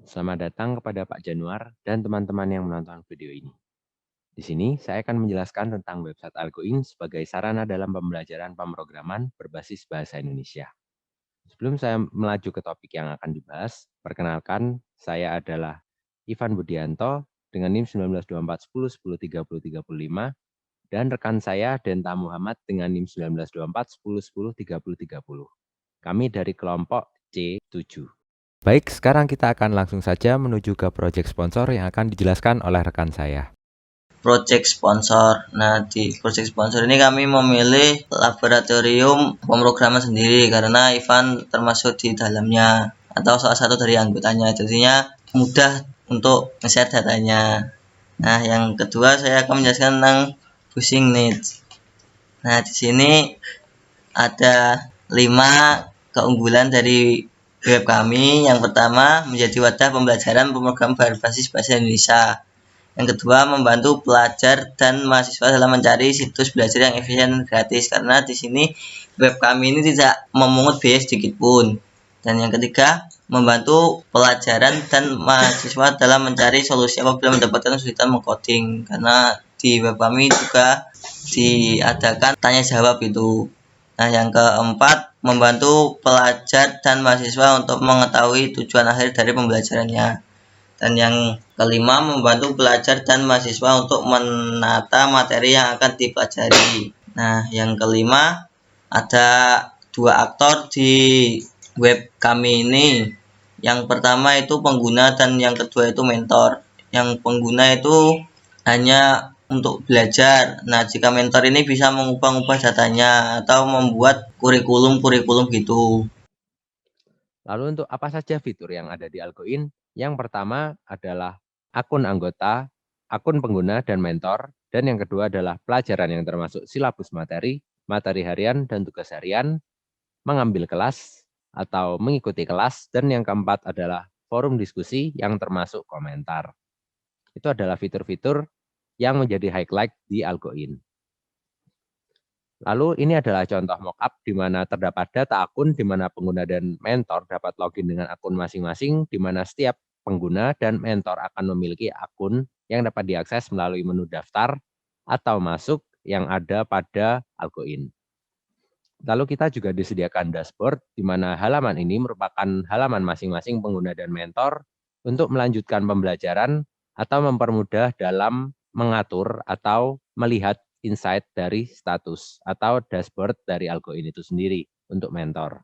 Selamat datang kepada Pak Januar dan teman-teman yang menonton video ini. Di sini saya akan menjelaskan tentang website Algoin sebagai sarana dalam pembelajaran pemrograman berbasis bahasa Indonesia. Sebelum saya melaju ke topik yang akan dibahas, perkenalkan saya adalah Ivan Budianto dengan NIM 192410103035 dan rekan saya Denta Muhammad dengan NIM 192410103030. Kami dari kelompok C7. Baik, sekarang kita akan langsung saja menuju ke proyek sponsor yang akan dijelaskan oleh rekan saya. Project sponsor. Nah, di project sponsor ini kami memilih laboratorium pemrograman sendiri karena Ivan termasuk di dalamnya atau salah satu dari anggotanya. Jadinya mudah untuk nge-share datanya. Nah, yang kedua saya akan menjelaskan tentang Bushing Needs. Nah, di sini ada 5 keunggulan dari web kami. Yang pertama, menjadi wadah pembelajaran pemrograman berbasis bahasa Indonesia. Yang kedua, membantu pelajar dan mahasiswa dalam mencari situs belajar yang efisien dan gratis, karena di sini web kami ini tidak memungut biaya sedikit pun. Dan yang ketiga, membantu pelajaran dan mahasiswa dalam mencari solusi apabila mendapatkan kesulitan mengcoding, karena di web kami juga diadakan tanya jawab itu. Nah, yang keempat, membantu pelajar dan mahasiswa untuk mengetahui tujuan akhir dari pembelajarannya. Dan yang kelima, membantu pelajar dan mahasiswa untuk menata materi yang akan dipelajari. Nah, yang kelima, ada 2 aktor di web kami ini. Yang pertama itu pengguna dan yang kedua itu mentor. Yang pengguna itu hanya untuk belajar. Nah, jika mentor ini bisa mengubah-ubah datanya atau membuat kurikulum gitu. Lalu untuk apa saja fitur yang ada di Algoin? Yang pertama adalah akun anggota, akun pengguna dan mentor, dan yang kedua adalah pelajaran yang termasuk silabus materi, materi harian dan tugas harian, mengambil kelas atau mengikuti kelas, dan yang keempat adalah forum diskusi yang termasuk komentar. Itu adalah fitur-fitur yang menjadi highlight di Algoin. Lalu ini adalah contoh mockup di mana terdapat data akun di mana pengguna dan mentor dapat login dengan akun masing-masing, di mana setiap pengguna dan mentor akan memiliki akun yang dapat diakses melalui menu daftar atau masuk yang ada pada Algoin. Lalu kita juga disediakan dashboard di mana halaman ini merupakan halaman masing-masing pengguna dan mentor untuk melanjutkan pembelajaran atau mempermudah dalam mengatur atau melihat insight dari status atau dashboard dari Algoin itu sendiri untuk mentor.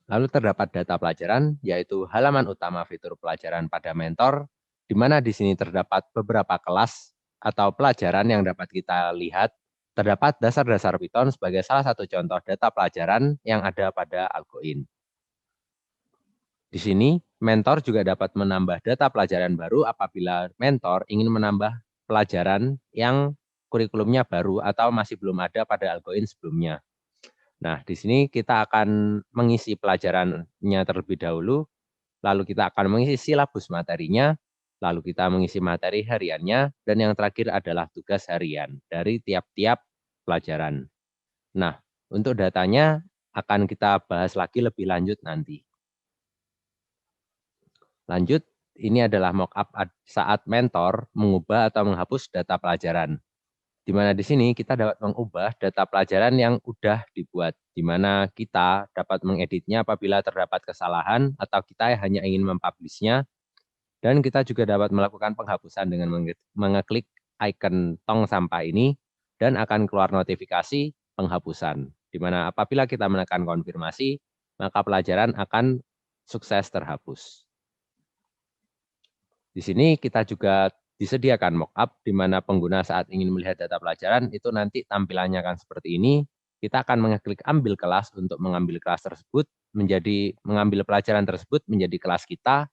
Lalu terdapat data pelajaran, yaitu halaman utama fitur pelajaran pada mentor, di mana di sini terdapat beberapa kelas atau pelajaran yang dapat kita lihat. Terdapat dasar-dasar Python sebagai salah satu contoh data pelajaran yang ada pada Algoin. Di sini, mentor juga dapat menambah data pelajaran baru apabila mentor ingin menambah pelajaran yang kurikulumnya baru atau masih belum ada pada Algoin sebelumnya. Nah, di sini kita akan mengisi pelajarannya terlebih dahulu, lalu kita akan mengisi silabus materinya, lalu kita mengisi materi hariannya, dan yang terakhir adalah tugas harian dari tiap-tiap pelajaran. Nah, untuk datanya akan kita bahas lagi lebih lanjut nanti. Lanjut, ini adalah mockup saat mentor mengubah atau menghapus data pelajaran. Di mana di sini kita dapat mengubah data pelajaran yang sudah dibuat, di mana kita dapat mengeditnya apabila terdapat kesalahan atau kita hanya ingin mempublishnya, dan kita juga dapat melakukan penghapusan dengan mengeklik icon tong sampah ini, dan akan keluar notifikasi penghapusan, di mana apabila kita menekan konfirmasi, maka pelajaran akan sukses terhapus. Di sini kita juga disediakan mockup di mana pengguna saat ingin melihat data pelajaran itu nanti tampilannya akan seperti ini. Kita akan mengeklik ambil kelas untuk mengambil kelas tersebut mengambil pelajaran tersebut menjadi kelas kita,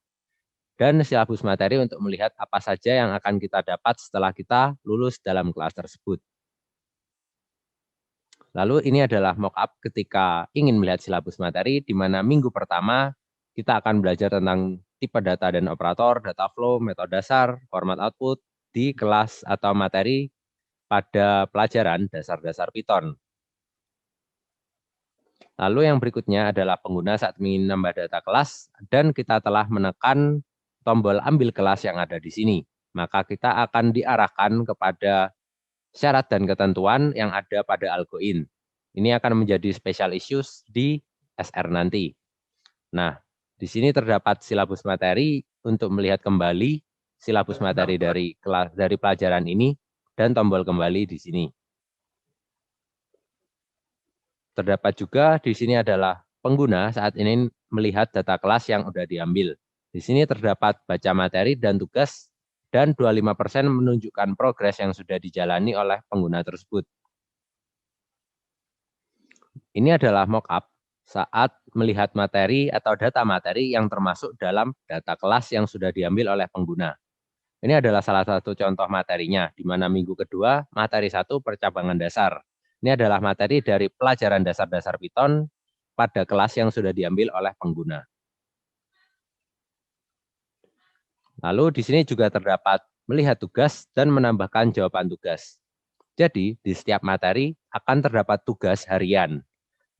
dan silabus materi untuk melihat apa saja yang akan kita dapat setelah kita lulus dalam kelas tersebut. Lalu ini adalah mockup ketika ingin melihat silabus materi di mana minggu pertama kita akan belajar tentang tipe data dan operator, data flow, metode dasar, format output di kelas atau materi pada pelajaran dasar-dasar Python. Lalu yang berikutnya adalah pengguna saat ingin menambah data kelas dan kita telah menekan tombol ambil kelas yang ada di sini. Maka kita akan diarahkan kepada syarat dan ketentuan yang ada pada AlgoIn. Ini akan menjadi special issues di SR nanti. Nah, di sini terdapat silabus materi untuk melihat kembali silabus materi dari pelajaran ini dan tombol kembali di sini. Terdapat juga di sini adalah pengguna saat ini melihat data kelas yang sudah diambil. Di sini terdapat baca materi dan tugas dan 25% menunjukkan progres yang sudah dijalani oleh pengguna tersebut. Ini adalah mockup saat melihat materi atau data materi yang termasuk dalam data kelas yang sudah diambil oleh pengguna. Ini adalah salah satu contoh materinya, di mana minggu kedua, materi 1 percabangan dasar. Ini adalah materi dari pelajaran dasar-dasar Python pada kelas yang sudah diambil oleh pengguna. Lalu di sini juga terdapat melihat tugas dan menambahkan jawaban tugas. Jadi, di setiap materi akan terdapat tugas harian.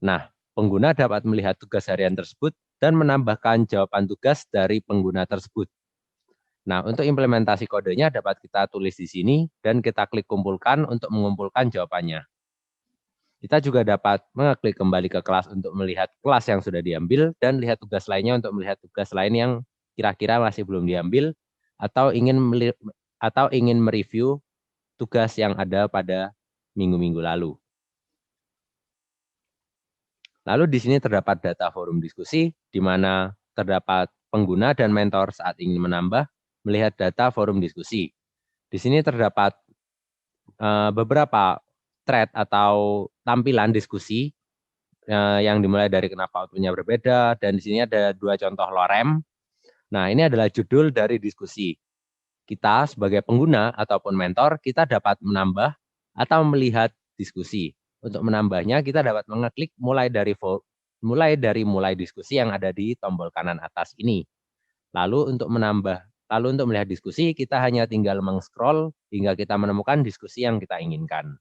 Nah, pengguna dapat melihat tugas harian tersebut dan menambahkan jawaban tugas dari pengguna tersebut. Nah, untuk implementasi kodenya dapat kita tulis di sini dan kita klik kumpulkan untuk mengumpulkan jawabannya. Kita juga dapat mengeklik kembali ke kelas untuk melihat kelas yang sudah diambil dan lihat tugas lainnya untuk melihat tugas lain yang kira-kira masih belum diambil atau ingin mereview tugas yang ada pada minggu-minggu lalu. Lalu di sini terdapat data forum diskusi di mana terdapat pengguna dan mentor saat ingin menambah melihat data forum diskusi. Di sini terdapat beberapa thread atau tampilan diskusi yang dimulai dari kenapa outputnya berbeda, dan di sini ada 2 contoh lorem. Nah, ini adalah judul dari diskusi. Kita sebagai pengguna ataupun mentor, kita dapat menambah atau melihat diskusi. Untuk menambahnya, kita dapat mengeklik mulai dari diskusi yang ada di tombol kanan atas ini. Lalu untuk melihat diskusi, kita hanya tinggal meng-scroll hingga kita menemukan diskusi yang kita inginkan.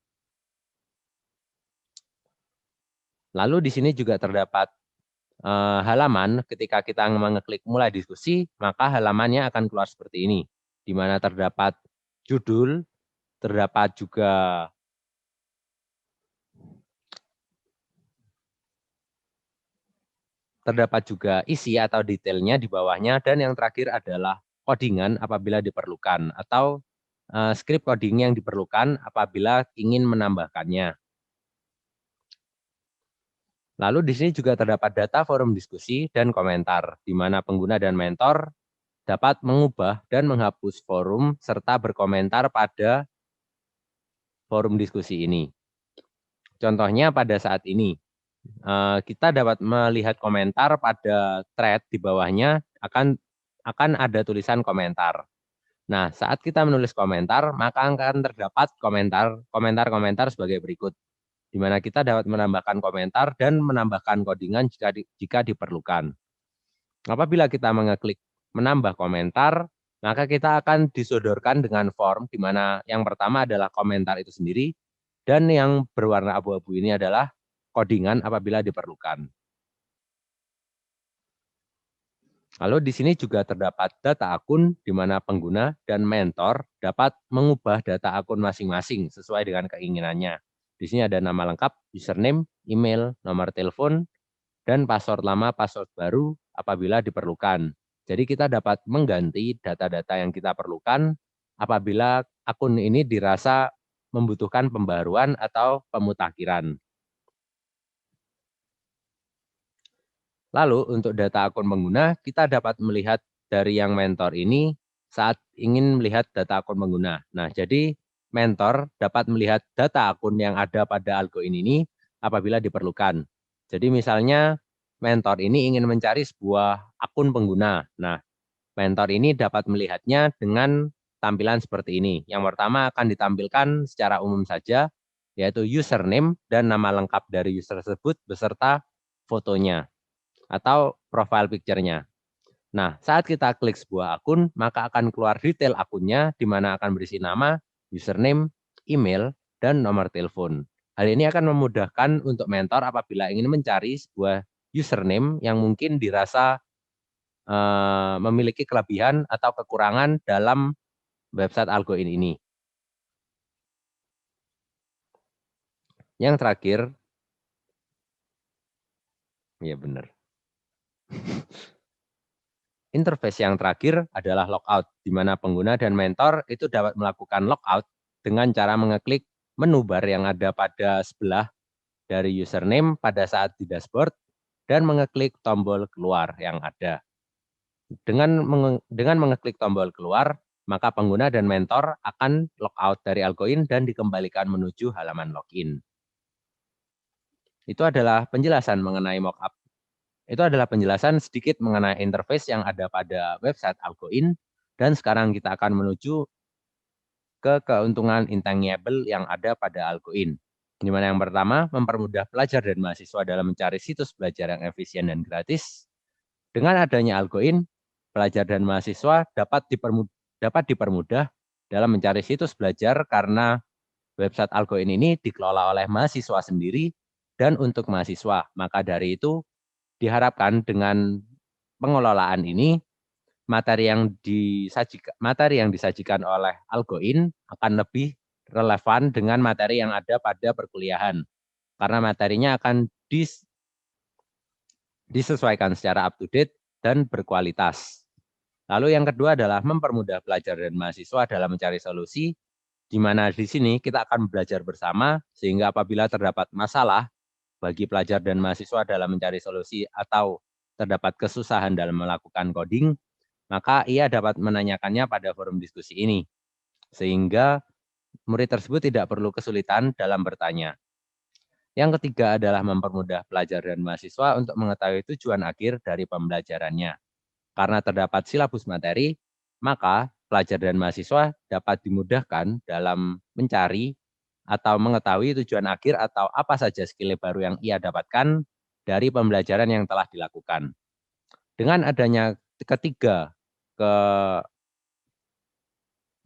Lalu di sini juga terdapat halaman ketika kita mengeklik mulai diskusi, maka halamannya akan keluar seperti ini, di mana terdapat judul, terdapat juga isi atau detailnya di bawahnya, dan yang terakhir adalah codingan apabila diperlukan, atau script coding yang diperlukan apabila ingin menambahkannya. Lalu di sini juga terdapat data forum diskusi dan komentar, di mana pengguna dan mentor dapat mengubah dan menghapus forum serta berkomentar pada forum diskusi ini. Contohnya pada saat ini, kita dapat melihat komentar pada thread di bawahnya akan ada tulisan komentar. Nah, saat kita menulis komentar, maka akan terdapat komentar sebagai berikut, di mana kita dapat menambahkan komentar dan menambahkan codingan jika diperlukan. Apabila kita mengeklik menambah komentar, maka kita akan disodorkan dengan form, di mana yang pertama adalah komentar itu sendiri, dan yang berwarna abu-abu ini adalah codingan apabila diperlukan. Lalu di sini juga terdapat data akun, di mana pengguna dan mentor dapat mengubah data akun masing-masing sesuai dengan keinginannya. Di sini ada nama lengkap, username, email, nomor telepon, dan password lama, password baru apabila diperlukan. Jadi kita dapat mengganti data-data yang kita perlukan apabila akun ini dirasa membutuhkan pembaruan atau pemutakhiran. Lalu untuk data akun pengguna, kita dapat melihat dari yang mentor ini saat ingin melihat data akun pengguna. Nah, jadi mentor dapat melihat data akun yang ada pada AlgoIn ini apabila diperlukan. Jadi misalnya mentor ini ingin mencari sebuah akun pengguna. Nah, mentor ini dapat melihatnya dengan tampilan seperti ini. Yang pertama akan ditampilkan secara umum saja, yaitu username dan nama lengkap dari user tersebut beserta fotonya atau profile picture-nya. Nah, saat kita klik sebuah akun, maka akan keluar detail akunnya, di mana akan berisi nama, username, email, dan nomor telepon. Hal ini akan memudahkan untuk mentor apabila ingin mencari sebuah username yang mungkin dirasa memiliki kelebihan atau kekurangan dalam website Algoin ini. Yang terakhir, ya benar. Interface yang terakhir adalah logout, di mana pengguna dan mentor itu dapat melakukan logout dengan cara mengeklik menu bar yang ada pada sebelah dari username pada saat di dashboard dan mengeklik tombol keluar yang ada. Dengan mengeklik tombol keluar, maka pengguna dan mentor akan logout dari Algoin dan dikembalikan menuju halaman login. Itu adalah penjelasan mengenai mockup. Itu adalah penjelasan sedikit mengenai interface yang ada pada website Algoin. Dan sekarang kita akan menuju ke keuntungan intangible yang ada pada Algoin. Di mana yang pertama, mempermudah pelajar dan mahasiswa dalam mencari situs belajar yang efisien dan gratis. Dengan adanya Algoin, pelajar dan mahasiswa dapat dipermudah dalam mencari situs belajar karena website Algoin ini dikelola oleh mahasiswa sendiri dan untuk mahasiswa. Maka dari itu diharapkan dengan pengelolaan ini materi yang disajikan oleh Algoin akan lebih relevan dengan materi yang ada pada perkuliahan karena materinya akan disesuaikan secara up to date dan berkualitas. Lalu yang kedua adalah mempermudah pelajar dan mahasiswa dalam mencari solusi, di mana di sini kita akan belajar bersama sehingga apabila terdapat masalah bagi pelajar dan mahasiswa dalam mencari solusi atau terdapat kesusahan dalam melakukan coding, maka ia dapat menanyakannya pada forum diskusi ini, sehingga murid tersebut tidak perlu kesulitan dalam bertanya. Yang ketiga adalah mempermudah pelajar dan mahasiswa untuk mengetahui tujuan akhir dari pembelajarannya. Karena terdapat silabus materi, maka pelajar dan mahasiswa dapat dimudahkan dalam mencari atau mengetahui tujuan akhir atau apa saja skill baru yang ia dapatkan dari pembelajaran yang telah dilakukan. Dengan adanya ketiga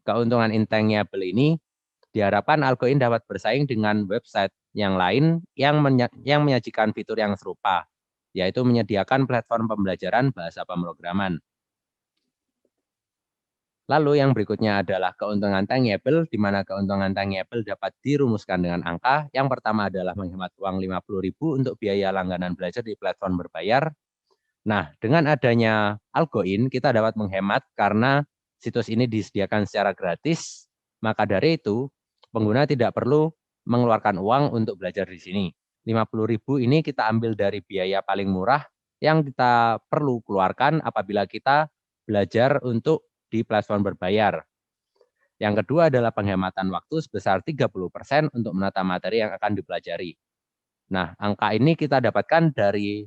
keuntungan intangible ini, diharapkan Algoin dapat bersaing dengan website yang lain yang menyajikan fitur yang serupa, yaitu menyediakan platform pembelajaran bahasa pemrograman. Lalu yang berikutnya adalah keuntungan tangible, di mana keuntungan tangible dapat dirumuskan dengan angka. Yang pertama adalah menghemat uang 50.000 untuk biaya langganan belajar di platform berbayar. Nah, dengan adanya Algoin, kita dapat menghemat karena situs ini disediakan secara gratis, maka dari itu pengguna tidak perlu mengeluarkan uang untuk belajar di sini. 50.000 ini kita ambil dari biaya paling murah yang kita perlu keluarkan apabila kita belajar untuk di platform berbayar. Yang kedua adalah penghematan waktu sebesar 30% untuk menata materi yang akan dipelajari. Nah, angka ini kita dapatkan dari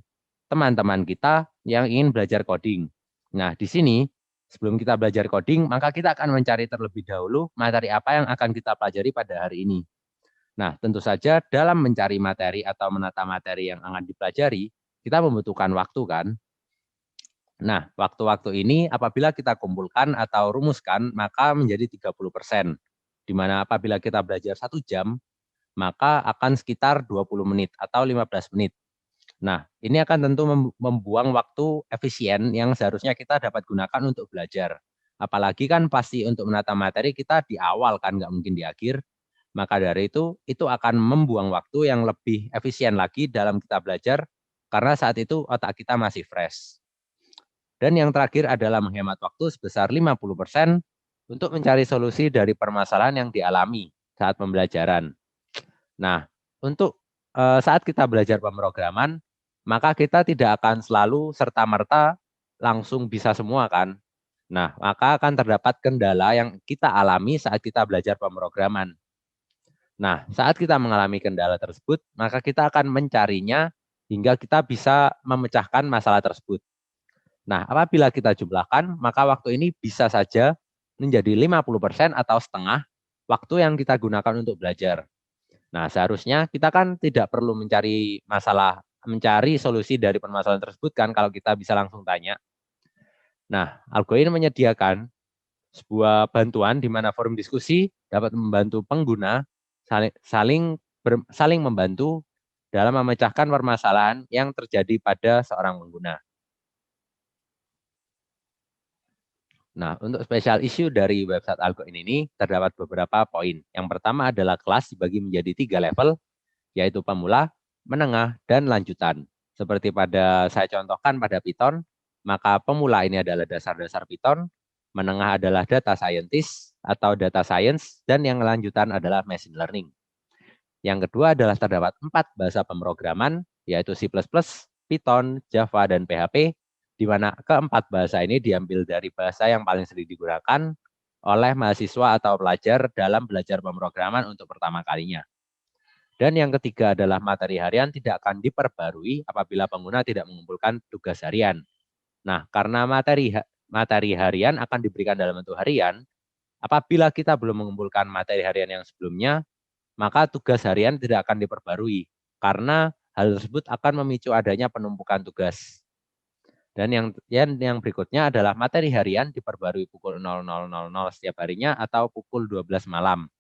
teman-teman kita yang ingin belajar coding. Nah, di sini sebelum kita belajar coding, maka kita akan mencari terlebih dahulu materi apa yang akan kita pelajari pada hari ini. Nah, tentu saja dalam mencari materi atau menata materi yang akan dipelajari, kita membutuhkan waktu kan. Nah, waktu-waktu ini apabila kita kumpulkan atau rumuskan, maka menjadi 30%. Di mana apabila kita belajar 1 jam, maka akan sekitar 20 menit atau 15 menit. Nah, ini akan tentu membuang waktu efisien yang seharusnya kita dapat gunakan untuk belajar. Apalagi kan pasti untuk menata materi kita di awal kan, nggak mungkin di akhir. Maka dari itu akan membuang waktu yang lebih efisien lagi dalam kita belajar, karena saat itu otak kita masih fresh. Dan yang terakhir adalah menghemat waktu sebesar 50% untuk mencari solusi dari permasalahan yang dialami saat pembelajaran. Nah, untuk saat kita belajar pemrograman, maka kita tidak akan selalu serta-merta langsung bisa semua kan. Nah, maka akan terdapat kendala yang kita alami saat kita belajar pemrograman. Nah, saat kita mengalami kendala tersebut, maka kita akan mencarinya hingga kita bisa memecahkan masalah tersebut. Nah, apabila kita jumlahkan, maka waktu ini bisa saja menjadi 50% atau setengah waktu yang kita gunakan untuk belajar. Nah, seharusnya kita kan tidak perlu mencari solusi dari permasalahan tersebut kan kalau kita bisa langsung tanya. Nah, Algoin menyediakan sebuah bantuan di mana forum diskusi dapat membantu pengguna saling saling membantu dalam memecahkan permasalahan yang terjadi pada seorang pengguna. Nah, untuk special issue dari website Algoin ini terdapat beberapa poin. Yang pertama adalah kelas dibagi menjadi 3 level, yaitu pemula, menengah, dan lanjutan. Seperti saya contohkan pada Python, maka pemula ini adalah dasar-dasar Python, menengah adalah data scientist atau data science, dan yang lanjutan adalah machine learning. Yang kedua adalah terdapat 4 bahasa pemrograman, yaitu C++, Python, Java, dan PHP, di mana keempat bahasa ini diambil dari bahasa yang paling sering digunakan oleh mahasiswa atau pelajar dalam belajar pemrograman untuk pertama kalinya. Dan yang ketiga adalah materi harian tidak akan diperbarui apabila pengguna tidak mengumpulkan tugas harian. Nah, karena materi harian akan diberikan dalam bentuk harian, apabila kita belum mengumpulkan materi harian yang sebelumnya, maka tugas harian tidak akan diperbarui, karena hal tersebut akan memicu adanya penumpukan tugas. Dan yang berikutnya adalah materi harian diperbarui pukul 00.00 setiap harinya atau pukul 12 malam.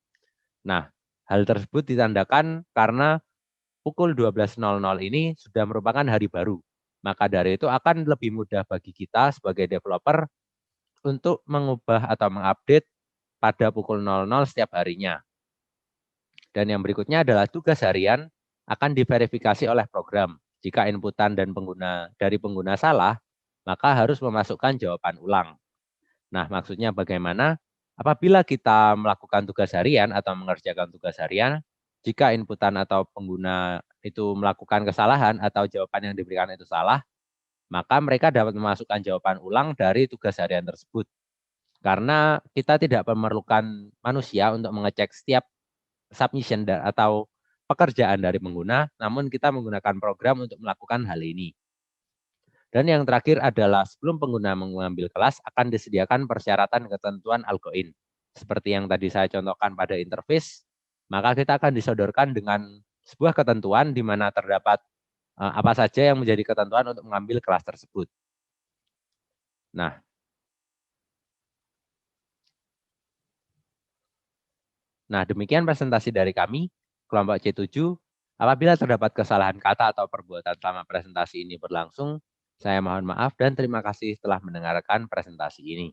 Nah, hal tersebut ditandakan karena pukul 12.00 ini sudah merupakan hari baru. Maka dari itu akan lebih mudah bagi kita sebagai developer untuk mengubah atau mengupdate pada pukul 00 setiap harinya. Dan yang berikutnya adalah tugas harian akan diverifikasi oleh program. Jika inputan dari pengguna salah, maka harus memasukkan jawaban ulang. Nah, maksudnya bagaimana? Apabila kita melakukan tugas harian atau mengerjakan tugas harian, jika inputan atau pengguna itu melakukan kesalahan atau jawaban yang diberikan itu salah, maka mereka dapat memasukkan jawaban ulang dari tugas harian tersebut. Karena kita tidak memerlukan manusia untuk mengecek setiap submission atau pekerjaan dari pengguna, namun kita menggunakan program untuk melakukan hal ini. Dan yang terakhir adalah sebelum pengguna mengambil kelas akan disediakan persyaratan ketentuan Algoin. Seperti yang tadi saya contohkan pada interface, maka kita akan disodorkan dengan sebuah ketentuan di mana terdapat apa saja yang menjadi ketentuan untuk mengambil kelas tersebut. Nah, demikian presentasi dari kami, kelompok C7. Apabila terdapat kesalahan kata atau perbuatan selama presentasi ini berlangsung, saya mohon maaf dan terima kasih telah mendengarkan presentasi ini.